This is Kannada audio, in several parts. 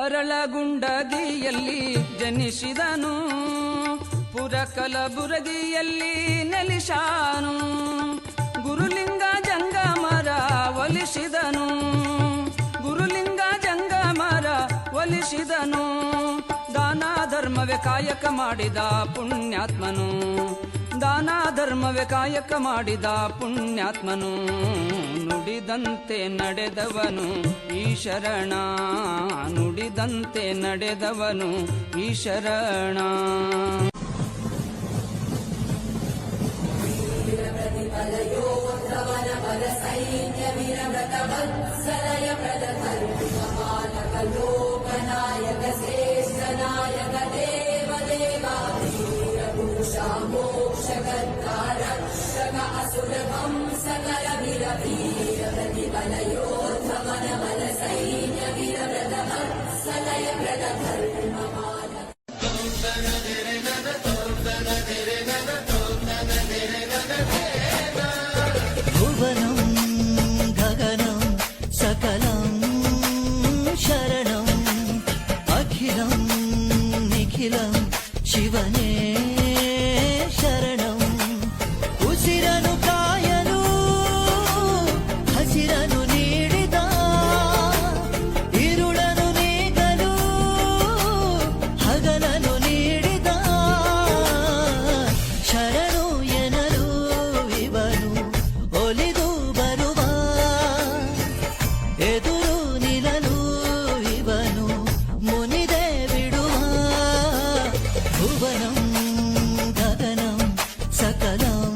ಅರಳಗುಂಡಗಿಯಲ್ಲಿ ಜನಿಸಿದನು, ಪುರಕಲಬುರಗಿಯಲ್ಲಿ ನೆಲೆಸಾನು, ಗುರುಲಿಂಗ ಜಂಗಮರ ಒಲಿಸಿದನು, ಗುರುಲಿಂಗ ಜಂಗಮರ ಒಲಿಸಿದನು. ದಾನ ಧರ್ಮವೇ ಕಾಯಕ ಮಾಡಿದ ಪುಣ್ಯಾತ್ಮನು, ದಾನ ಧರ್ಮವೇ ಕಾಯಕ ಮಾಡಿದ ಪುಣ್ಯಾತ್ಮನು. ನುಡಿದಂತೆ ನಡೆದವನು ಈ ಶರಣ, ನುಡಿದಂತೆ ನಡೆದವನು ಈ ಶರಣ. ಭುವನಂ ಗಗನಂ ಸಕಲಂ ಶರಣಂ ಅಖಿಲಂ ನಿಖಿಲಂ ಶಿವನೇ ಶರಣಂ. ಉಸಿರನು ಕಾಯಲು ಹಸಿರನು ನೀಡಿದ, ಇರುಳನು ನೀಗಲು ಹಗಲನು ನೀಡಿದ, ಶರಣು ಎನಲು ಇವನು ಒಲಿದು ಬರುವ, ಎದುರು ನಿಲ್ಲಲು ಇವನು ಮುನಿದೆ ಬಿಡುವ. ಭುವನಂ ಗಗನಂ ಸಕಲಂ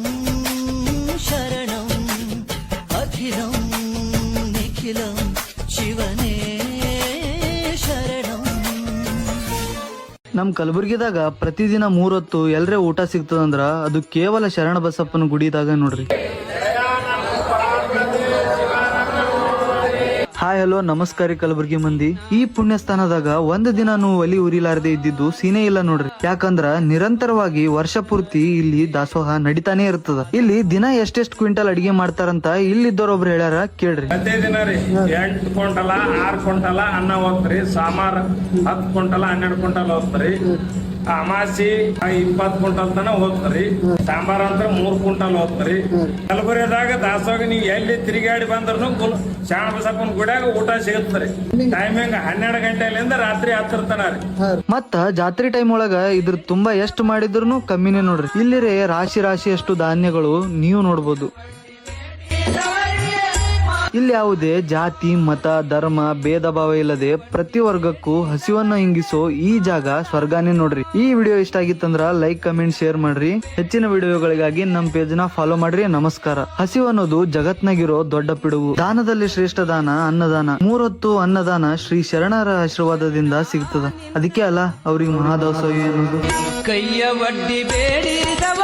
ಶರಣಂ ಅಖಿಲಂ ನಿಖಿಲಂ ಶಿವನೇ ಶರಣಂ. ನಮ್ ಕಲಬುರ್ಗಿದಾಗ ಪ್ರತಿದಿನ 3 ಹೊತ್ತು ಎಲ್ರೇ ಊಟ ಸಿಗ್ತದಂದ್ರ ಅದು ಕೇವಲ ಶರಣ ಬಸಪ್ಪನ ಗುಡಿದಾಗ ನೋಡ್ರಿ. ಹಾಯ್ ಹಲೋ ನಮಸ್ಕಾರ ಕಲಬುರ್ಗಿ ಮಂದಿ. ಈ ಪುಣ್ಯ ಸ್ಥಾನದಾಗ ಒಂದ್ ದಿನಾನು ಒಲಿ ಉರಿಲಾರದೆ ಇದ್ದಿದ್ದು ಸೀನೆ ಇಲ್ಲ ನೋಡ್ರಿ. ಯಾಕಂದ್ರ ನಿರಂತರವಾಗಿ ವರ್ಷ ಪೂರ್ತಿ ಇಲ್ಲಿ ದಾಸೋಹ ನಡಿತಾನೆ ಇರ್ತದ. ಇಲ್ಲಿ ದಿನ ಎಷ್ಟೆಷ್ಟು ಕ್ವಿಂಟಲ್ ಅಡಿಗೆ ಮಾಡ್ತಾರಂತ ಇಲ್ಲಿದ್ದವ್ರೊಬ್ರು ಹೇಳ್ಯಾರ, ಕೇಳ್ರಿ. ಪ್ರತಿ ದಿನ ರೀ 8 ಕ್ವಿಂಟಲ 6 ಕ್ವಿಂಟಲ ಅನ್ನ ಹೋಗ್ತರಿ, ಸಾಮಾರ್ 10 ಕ್ವಿಂಟಲ 12 ಕ್ವಿಂಟಲ್ ಹೋಗ್ತರಿ, ಅಮಾಸಿ 20 ಕ್ವಿಂಟಲ್ ತನ ಹೋಗ್ತರಿ, ಸಾಂಬಾರ್ ಅಂತ 3 ಕ್ವಿಂಟಲ್ ಹೋಗ್ತರಿ. ಕಲಬುರಗಿದಾಗ ದಾಸೋಗ ನೀವು ಎಲ್ಲಿ ತಿರುಗಾಡಿ ಬಂದ್ರು ಶಾಣ ಬಸಪ್ಪನ ಗುಡಿಯಾಗ ಊಟ ಸಿಗುತ್ತರಿ. ಟೈಮಿಂಗ್ 12 ಗಂಟೆಲಿಂದ ರಾತ್ರಿ 10 ತನ ರೀ. ಮತ್ತ ಜಾತ್ರೆ ಟೈಮ್ ಒಳಗ ಇದ್ರ ತುಂಬಾ ಎಷ್ಟು ಮಾಡಿದ್ರು ಕಮ್ಮಿನೇ ನೋಡ್ರಿ. ಇಲ್ಲಿರೇ ರಾಶಿ ರಾಶಿ ಅಷ್ಟು ಧಾನ್ಯಗಳು ನೀವು ನೋಡ್ಬೋದು. ಇಲ್ಲಿ ಯಾವುದೇ ಜಾತಿ ಮತ ಧರ್ಮ ಭೇದ ಭಾವ ಇಲ್ಲದೆ ಪ್ರತಿ ವರ್ಗಕ್ಕೂ ಹಸಿವನ್ನು ಹಿಂಗಿಸೋ ಈ ಜಾಗ ಸ್ವರ್ಗಾನೇ ನೋಡ್ರಿ. ಈ ವಿಡಿಯೋ ಇಷ್ಟ ಆಗಿತ್ತಂದ್ರ ಲೈಕ್ ಕಮೆಂಟ್ ಶೇರ್ ಮಾಡ್ರಿ. ಹೆಚ್ಚಿನ ವಿಡಿಯೋಗಳಿಗಾಗಿ ನಮ್ ಪೇಜ್ ನ ಫಾಲೋ ಮಾಡ್ರಿ. ನಮಸ್ಕಾರ. ಹಸಿವು ಅನ್ನೋದು ಜಗತ್ನಾಗಿರೋ ದೊಡ್ಡ ಪಿಡುಗು. ದಾನದಲ್ಲಿ ಶ್ರೇಷ್ಠ ದಾನ ಅನ್ನದಾನ. 3 ಹೊತ್ತು ಅನ್ನದಾನ ಶ್ರೀ ಶರಣರ ಆಶೀರ್ವಾದದಿಂದ ಸಿಗ್ತದ. ಅದಕ್ಕೆ ಅಲ್ಲ ಅವ್ರಿಗೆ ಮಹಾದಾಸೋಹಿ ಅನ್ನೋದು. ಕೈಯ ಒಡ್ಡಿ ಬೇಡಿದವ